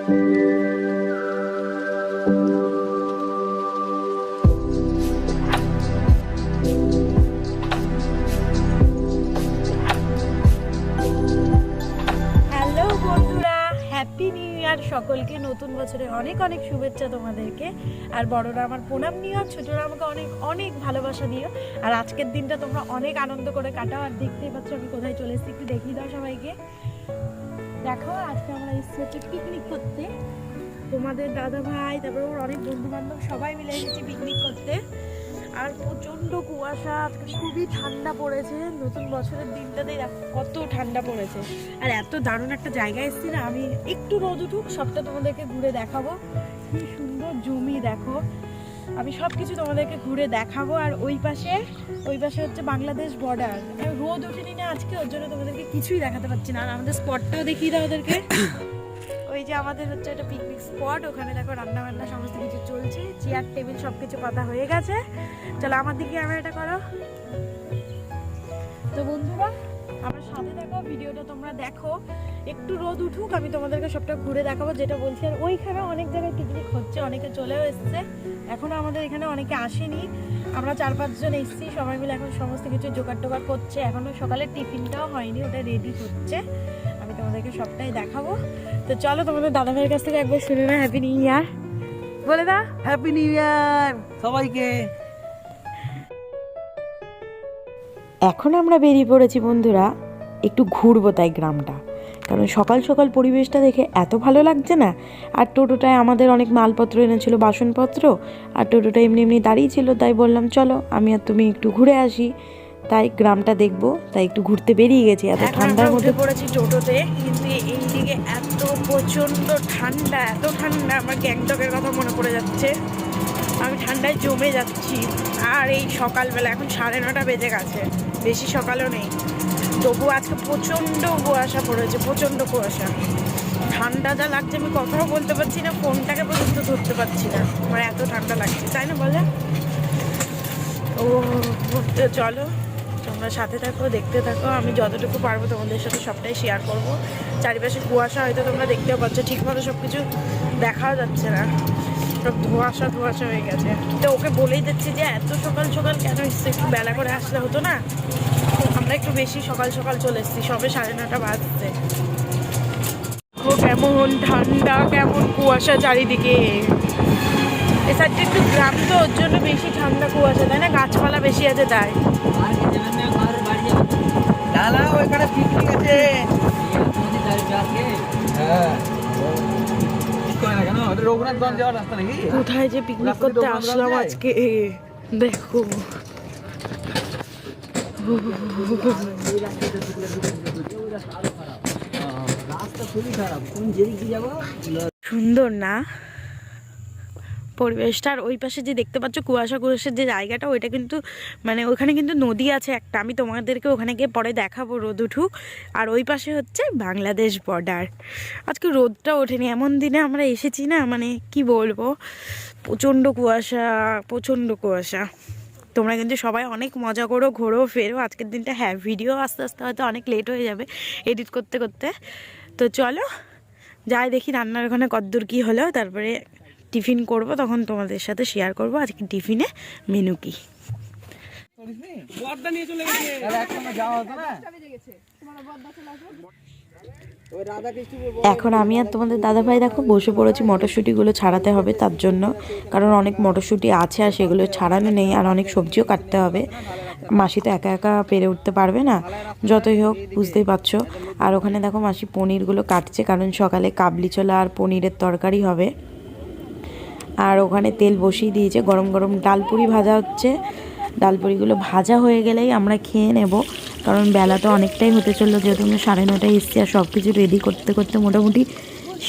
Happy new year সকলকে, নতুন বছরে অনেক অনেক শুভেচ্ছা তোমাদেরকে। আর বড়রা আমার প্রণাম নিও, আর ছোটরা আমাকে অনেক অনেক ভালোবাসা দিও। আর আজকের দিনটা তোমরা অনেক আনন্দ করে কাটাও। আর দেখতেই পাচ্ছ আমি কোথায় চলে এসেছি, একটু দেখিয়ে দাও সবাইকে। দেখো আজকে আমরা এসেছি হচ্ছে পিকনিক করতে, তোমাদের দাদা ভাই, তারপরে ওর অনেক বন্ধু বান্ধব সবাই মিলে এসেছি পিকনিক করতে। আর প্রচণ্ড কুয়াশা, আজকে খুবই ঠান্ডা পড়েছে। নতুন বছরের দিনটাতেই কত ঠান্ডা পড়েছে। আর এত দারুণ একটা জায়গায় এসেছি না, আমি একটু রোদ উঠুক সবটা তোমাদেরকে ঘুরে দেখাবো। কি সুন্দর জমি দেখো, আমি সব কিছু তোমাদেরকে ঘুরে দেখাবো। আর ওই পাশে হচ্ছে বাংলাদেশ বর্ডার। রোদ ওঠেনি না আজকে, ওর জন্য তোমাদেরকে কিছুই দেখাতে পারছি না। আর আমাদের স্পটটাও দেখিয়ে দাও ওদেরকে। ওই যে আমাদের হচ্ছে একটা পিকনিক স্পট, ওখানে দেখো রান্না বান্না সমস্ত কিছু চলছে, চেয়ার টেবিল সব কিছু পাতা হয়ে গেছে। চলো আমার দিকে ক্যামেরাটা করো। তো বন্ধুরা আমার সাথে দেখো, ভিডিওটা তোমরা দেখো। একটু রোদ উঠুক, আমি তোমাদেরকে সবটা ঘুরে দেখাবো যেটা বলছি। আর ওইখানে অনেক জায়গায় পিকনিক হচ্ছে, অনেকে চলেও এসছে, এখনো আমাদের এখানে অনেকে আসেনি। আমরা 4-5 জন এসেছি, সবাই মিলে এখন সমস্ত কিছু জোগাড় টোগাড় করছে। এখনো সকালের টিফিনটাও হয়নি, ওটা রেডি হচ্ছে। আমি তোমাদেরকে সবটাই দেখাবো। তো চলো তোমাদের দাদা ভাইয়ের কাছ থেকে একবার শুনে না হ্যাপি নিউ ইয়ার বলে দাও। হ্যাপি নিউ ইয়ার সবাইকে। এখন আমরা বেরিয়ে পড়েছি বন্ধুরা, একটু ঘুরবো তাই গ্রামটা, কারণ সকাল সকাল পরিবেশটা দেখে এত ভালো লাগছে না। আর টোটোটায় আমাদের অনেক মালপত্র এনেছিল, বাসনপত্র, আর টোটোটা এমনি এমনি দাঁড়িয়ে ছিল, তাই বললাম চলো আমি আর তুমি একটু ঘুরে আসি, তাই গ্রামটা দেখবো, তাই একটু ঘুরতে বেরিয়ে গেছি। এত ঠান্ডার মধ্যে পড়েছি টোটোতে, কিন্তু এইদিকে এত প্রচণ্ড ঠান্ডা, এত ঠান্ডা আমার গ্যাংটকের কথা মনে পড়ে যাচ্ছে। আমি ঠান্ডায় জমে যাচ্ছি। আর এই সকালবেলা এখন 9:30 বেজে গেছে, বেশি সকালও নেই, তবু আজকে প্রচণ্ড কুয়াশা পড়েছে, প্রচণ্ড কুয়াশা। ঠান্ডা যা লাগছে আমি কথাও বলতে পারছি না, ফোনটাকে পর্যন্ত ধরতে পারছি না, আমার এত ঠান্ডা লাগছে, তাই না বলে? ও চলো তোমরা সাথে থাকো, দেখতে থাকো। আমি যতটুকু পারবো তোমাদের সাথে সবটাই শেয়ার করবো। চারিপাশে কুয়াশা, হয়তো তোমরা দেখতেও পাচ্ছ, ঠিকমতো সব কিছু দেখাও যাচ্ছে না, সব ধোঁয়াশা ধোঁয়াশা হয়ে গেছে। তো ওকে বলেই দিচ্ছি যে এত সকাল সকাল কেন এসছে, একটু বেলা করে আসলে হতো না। আমরা একটু বেশি সকাল সকাল চলে এসেছি, সবে 9:30 বাজছে। কেমন ঠান্ডা, কেমন কুয়াশা চারিদিকে। এ সাইডটা একটু গ্রাম তো, ওর জন্য বেশি ঠান্ডা কুয়াশা, তাই না? গাছপালা বেশি আছে তাই। ওইখানে পিকনিক আছে। রঘুনাথগঞ্জ যাওয়ার রাস্তা নাকি? কোথায় যে পিকনিক করতে আসলাম আজকে দেখো। সুন্দর না পরিবেশটা? আর ওই পাশে যে দেখতে পাচ্ছ কুয়াশার যে জায়গাটা, ওইটা কিন্তু মানে ওখানে কিন্তু নদী আছে একটা, আমি তোমাদেরকে ওখানে গিয়ে পরে দেখাবো রোদ উঠুক। আর ওই পাশে হচ্ছে বাংলাদেশ বর্ডার। আজকে রোদটা ওঠেনি, এমন দিনে আমরা এসেছি না, মানে কি বলবো, প্রচণ্ড কুয়াশা, প্রচণ্ড কুয়াশা। তোমরা কিন্তু সবাই অনেক মজা করো, ঘোরো ফেরো আজকের দিনটা। হ্যাঁ, ভিডিও আস্তে আস্তে হয়তো অনেক লেট হয়ে যাবে এডিট করতে করতে। তো চলো যাই দেখি রান্নার ওখানে কতদূর কী হলো, তারপরে টিফিন করব, তখন তোমাদের সাথে শেয়ার করব আজকে টিফিনে মেনু কি। এখন আমি আর তোমাদের দাদাভাই দেখো বসে পড়েছি, মটরশুঁটিগুলো ছাড়াতে হবে তার জন্য, কারণ অনেক মটরশুঁটি আছে আর সেগুলো ছাড়ানো নেই, আর অনেক সবজিও কাটতে হবে। মাসি তো একা একা পেরে উঠতে পারবে না, যতই হোক বুঝতেই পারছো। আর ওখানে দেখো মাসি পনিরগুলো কাটছে, কারণ সকালে কাবলি ছোলা আর পনিরের তরকারি হবে। আর ওখানে তেল বসিয়ে দিয়েছে, গরম গরম ডালপুরি ভাজা হচ্ছে। ডালপুরিগুলো ভাজা হয়ে গেলেই আমরা খেয়ে নেব, কারণ বেলা তো অনেকটাই হতে চললো, যেহেতু আমরা 9:30 এসেছি। আর সব কিছু রেডি করতে করতে মোটামুটি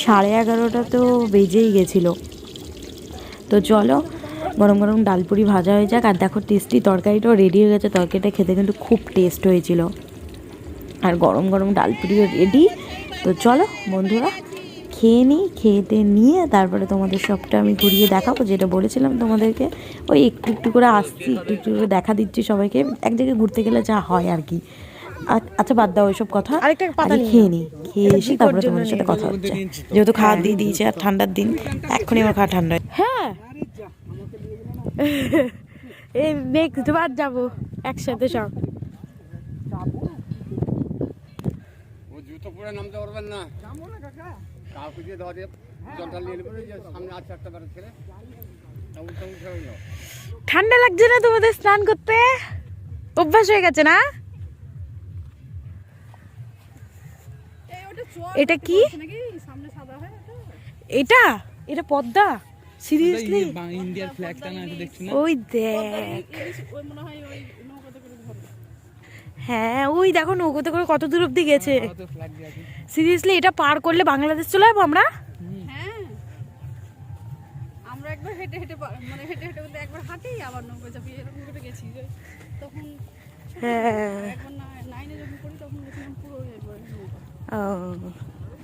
11:30 তো বেজেই গেছিলো। তো চলো গরম গরম ডালপুরি ভাজা হয়ে যাক। আর দেখো টেস্টি তরকারিটাও রেডি হয়ে গেছে, তরকারিটা খেতে কিন্তু খুব টেস্ট হয়েছিল। আর গরম গরম ডালপুরিও রেডি। তো চলো বন্ধুরা খেয়ে নিই, খেতে নিয়ে তারপরে তোমাদের সবটা আমি ঘুরিয়ে দেখাবো, যেটা বলেছিলাম তোমাদেরকে। ওই একটু একটু করে আসছি, একটু একটু করে দেখা দিচ্ছি সবাইকে। এক জায়গায় ঘুরতে গেলে যা হয় আর কি, আচ্ছা বাদ দাও ওইসব কথা, আরেকটা পাতা আগে নিয়ে খেয়ে নি, খেয়ে এসে বিকট তারপরে জন্য তোমাদের সাথে নিয়ে কথা হচ্ছে, যেহেতু খাওয়া দিয়ে দিয়েছে আর ঠান্ডার দিন, এক্ষুনি আমার খাওয়া ঠান্ডা হয়। হ্যাঁ এই নেক্সট বার যাবো একসাথে সব। ও জুতো পরে নামতে পারবেন না, কাউকে দিয়ে ধরে জলটা নিয়ে নেবেন, যে সামনে আছে একটা বারে ছেলে, উঠে হইল। ঠান্ডা লাগছে না তোমাদের স্নান করতে? অভ্যাস হয়ে গেছে না? এটা কি? এটা এটা পদ্মা? সিরিয়াসলি? ইন্ডিয়ার ফ্ল্যাগটা না দেখছি না? ওই দেখ, হ্যাঁ ওই দেখো নৌকোতে করে কত দূর অব্দি গেছে। ফ্ল্যাগ দিয়ে আছে। সিরিয়াসলি এটা পার করলে বাংলাদেশ চলে যাবো আমরা। আমরা একবার হেঁটে হেঁটে মানে হেঁটে হেঁটে বলতে একবার হাঁটি আবার নৌকা চাপিয়ে এরকম করে গেছি যে তখন হ্যাঁ একবার নাইনে যখন পড়ি তখন গেছিলাম পুরো একবার নৌকা ও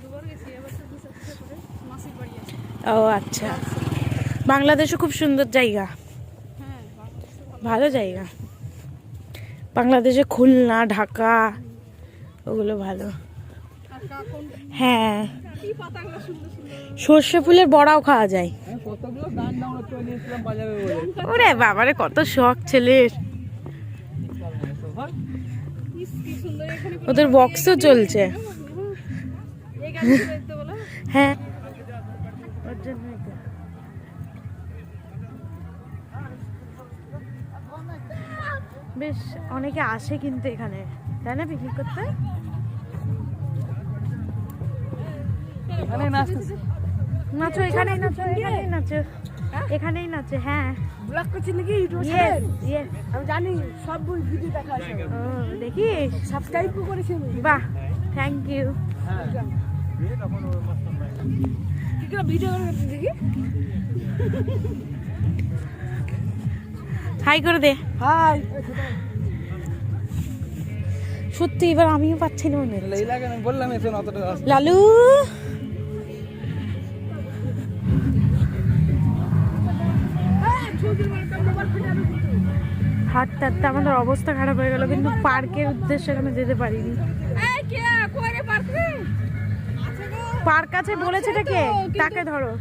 দুবার গেছি, এবার তো দুশো করে মাসির বাড়ি আছে। ও আচ্ছা, বাংলাদেশও খুব সুন্দর জায়গা, হ্যাঁ বাংলাদেশে ভালো জায়গা। বাংলাদেশে খুলনা ঢাকা ওগুলো ভালো। আর কাকন হ্যাঁ কি পাতাগুলো সুন্দর সুন্দর। সর্ষে ফুলের বড়াও খাওয়া যায়। আমি কতগুলো গান ডাউনলোড করে নিয়েছিলাম বাজাবে বলে। ওরে বাবারে কত শখ ছেলের, কি সুন্দর এখানে ওদের বক্সও চলছে। এই গানগুলো দেখতে বলো। হ্যাঁ ওর জন্যই তো। বেশ অনেকে আসে কিন্তু এখানে, তাই না, পিকনিক করতে? এখানে নাচতেছে। নাচো এখানেই, নাচো এখানেই, নাচো এখানেই নাচে। হ্যাঁ ব্লগ করছি নাকি ইউটিউবে? ইয়েস ইয়েস, আমি জানি সব ভিডিও দেখা আছে। ও দেখিস, সাবস্ক্রাইব করেছি আমি। বাহ থ্যাংক ইউ। কি করে ভিডিও করে দেখি? হাই করে দে। হাই। সত্যি এবার আমিও পাচ্ছি না মনে হচ্ছে। এই লাগে আমি বললাম এসো না অতটা আসতে। লালু হাঁটতে হাঁটতে আমাদের অবস্থা খারাপ হয়ে গেল, কিন্তু পার্কের উদ্দেশ্যে আমি যেতে পারিনি। এই কে কই রে পার্কে? আছে গো। পার্ক আছে বলেছে কে? কিন্তু- তাকে ধরো।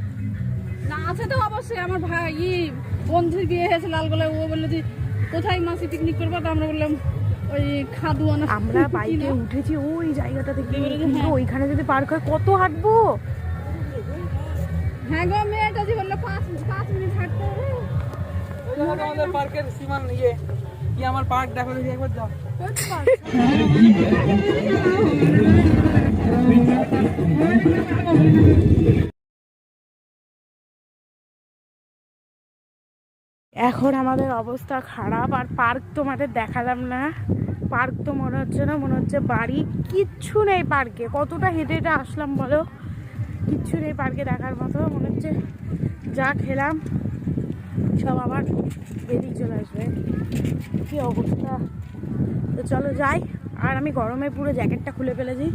না আছে তো অবশ্যই, আমার ভাই বন্ধুর বিয়ে হয়েছে লালগোলায়, ও বললো যে কোথায় মাসি পিকনিক করবো, তো আমরা বললাম ওই খাদুয়ানা। আমরা বাইকে উঠেছি ওই জায়গাটা থেকে, এবারে যে কিন্তু হ্যাঁ। ওইখানে যদি পার্ক হয় কত হাঁটবো। হ্যাঁ গো, মেয়েটা যে বললো 5 মিনিট হাঁটতে হবে। ওই দেখো আমাদের পার্কের সীমান ইয়ে কি, আমার পার্ক দেখো দেখি একবার যাও। এখন আমাদের অবস্থা খারাপ, আর পার্ক তোমাদের দেখালাম না। পার্ক তো মনে হচ্ছে না, মনে হচ্ছে বাড়ি। কিচ্ছু নেই পার্কে, কতটা হেঁটে হেঁটে আসলাম বলো, কিচ্ছু নেই পার্কে দেখার মতো। মনে হচ্ছে যা খেলাম সব আবার বেরিয়ে চলে আসবে, কি অবস্থা। তো চলো যাই, আর আমি গরমে পুরো জ্যাকেটটা খুলে ফেলেছি,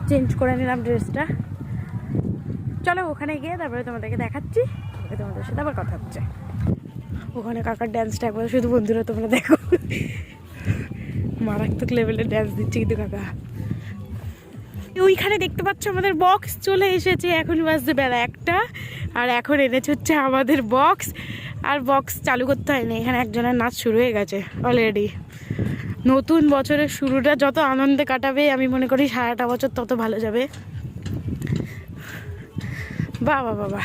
চেঞ্জ করে নিলাম ড্রেসটা। চলো ওখানে গিয়ে তারপরে তোমাদেরকে দেখাচ্ছি, তোমাদের সাথে আবার কথা হচ্ছে। ওখানে কাকার ড্যান্সটা একবার শুধু বন্ধুরা তোমরা দেখো, মারাত্মক লেভেলের ড্যান্স দিচ্ছে কিন্তু কাকা। ওইখানে দেখতে পাচ্ছ আমাদের বক্স চলে এসেছে, এখন বাজছে বেলা 1টা, আর এখন এনেছে হচ্ছে আমাদের বক্স। আর বক্স চালু করতে হয়নি, এখানে একজনের নাচ শুরু হয়ে গেছে অলরেডি। নতুন বছরের শুরুটা যত আনন্দে কাটাবে আমি মনে করি সারাটা বছর তত ভালো যাবে। বাবা বাবা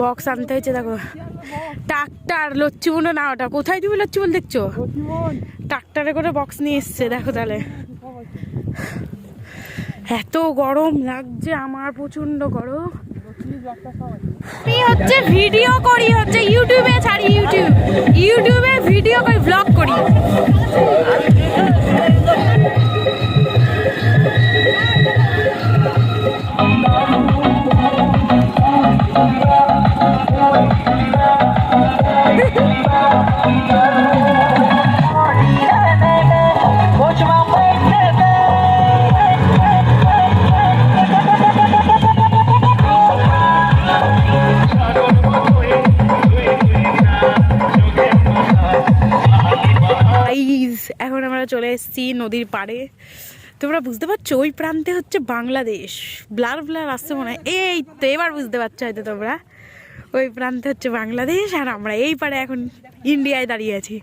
বক্স আনতে হয়েছে, দেখো ট্রাক্টর, লচ্ছিবুনো না ওটা, কোথায় তুমি লচ্ছিবুন দেখছো? ট্রাক্টরে করে বক্স নিয়ে এসছে, দেখো তাহলে। এত গরম লাগছে আমার, প্রচন্ড গরম। আমি হচ্ছে ভিডিও করি, হচ্ছে ইউটিউবে ছাড়ি, ইউটিউবে ভিডিও করি, ব্লগ করি। এখন আমরা চলে এসেছি নদীর পাড়ে। তোমরা বুঝতে পারছো ওই প্রান্তে হচ্ছে বাংলাদেশ, ব্লার ব্লার আসছে মনে হয়, এই তো এবার বুঝতে পারছো হয়তো তোমরা। ওই প্রান্তে হচ্ছে বাংলাদেশ আর আমরা এই পাড়ে এখন ইন্ডিয়ায় দাঁড়িয়ে আছি।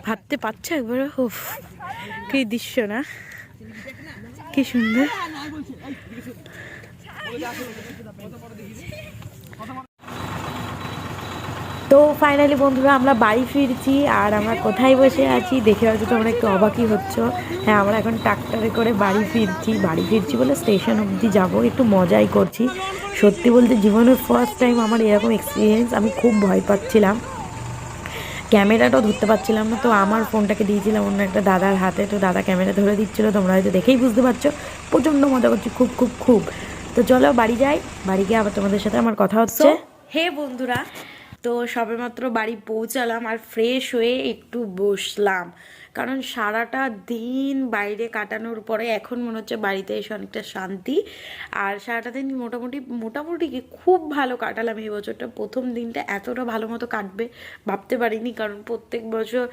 ভাবতে পারছো একবার, উফ কি দৃশ্য না, কি সুন্দর। তো ফাইনালি বন্ধুরা আমরা বাড়ি ফিরছি, আর আমরা কোথায় বসে আছি দেখে হয়তো তোমরা একটু অবাকই হচ্ছ। হ্যাঁ, আমরা এখন ট্রাক্টরে করে বাড়ি ফিরছি বলে স্টেশন অবধি যাব, একটু মজাই করছি। সত্যি বলতে জীবনের ফার্স্ট টাইম আমার এরকম এক্সপিরিয়েন্স। আমি খুব ভয় পাচ্ছিলাম, ক্যামেরাটাও ধরতে পারছিলাম না, তো আমার ফোনটাকে দিয়েছিলাম অন্য একটা দাদার হাতে, তো দাদা ক্যামেরা ধরে দিচ্ছিলো। তোমরা হয়তো দেখেই বুঝতে পারছো প্রচণ্ড মজা করছি, খুব খুব খুব। তো চলো বাড়ি যাই, বাড়ি গিয়ে আবার তোমাদের সাথে আমার কথা হচ্ছে। হে বন্ধুরা, তো সবেমাত্র বাড়ি পৌঁছালাম আর ফ্রেশ হয়ে একটু বসলাম, কারণ সারাটা দিন বাইরে কাটানোর পরে এখন মনে হচ্ছে বাড়িতে এসে অনেকটা শান্তি। আর সারাটা দিন মোটামুটি কি খুব ভালো কাটালাম এই বছরটা। প্রথম দিনটা এতটা ভালো মতো কাটবে ভাবতে পারিনি, কারণ প্রত্যেক বছর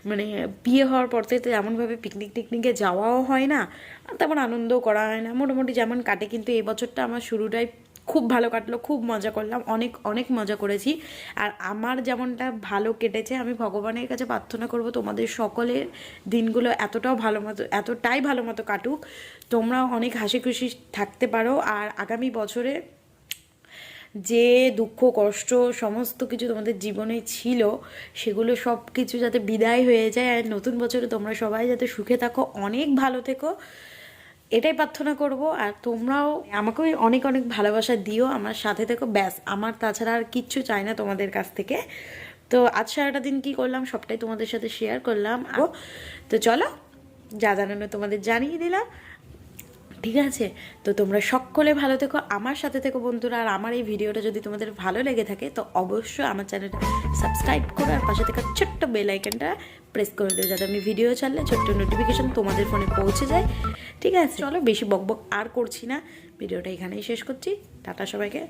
মানে বিয়ে হওয়ার পর থেকে এমনভাবে পিকনিকে যাওয়াও হয় না, তেমন আনন্দও করা হয় না, মোটামুটি যেমন কাটে। কিন্তু এই বছরটা আমার শুরুটাই খুব ভালো কাটলো, খুব মজা করলাম, অনেক অনেক মজা করেছি। আর আমার যেমনটা ভালো কেটেছে, আমি ভগবানের কাছে প্রার্থনা করব তোমাদের সকলের দিনগুলো এতটাই ভালো মতো কাটুক, তোমরাও অনেক হাসি খুশি থাকতে পারো। আর আগামী বছরে যে দুঃখ কষ্ট সমস্ত কিছু তোমাদের জীবনে ছিল সেগুলো সব কিছু যাতে বিদায় হয়ে যায়, আর নতুন বছরে তোমরা সবাই যাতে সুখে থাকো, অনেক ভালো থেকো, এটাই প্রার্থনা করব। আর তোমরাও আমাকে অনেক অনেক ভালোবাসা দিও, আমার সাথে থেকো, ব্যাস আমার তাছাড়া আর কিচ্ছু চাই না তোমাদের কাছ থেকে। তো আজ সারাটা দিন কী করলাম সবটাই তোমাদের সাথে শেয়ার করলাম। তো চলো, যা জানানো তোমাদের জানিয়ে দিলাম, ঠিক আছে? তো তোমরা সকলে ভালো থেকো, আমার সাথে থেকো বন্ধুরা। আর আমার এই ভিডিওটা যদি তোমাদের ভালো লেগে থাকে তো অবশ্যই আমার চ্যানেলটা সাবস্ক্রাইব করো, আর পাশে থাকা ছোট্ট বেল আইকনটা প্রেস করে দিও, যাতে আমি ভিডিও ছাড়লে ছোট্ট নোটিফিকেশন তোমাদের ফোনে পৌঁছে যায়, ঠিক আছে? চলো বেশি বকবক আর করছি না, ভিডিওটা এখানেই শেষ করছি। টাটা সবাইকে।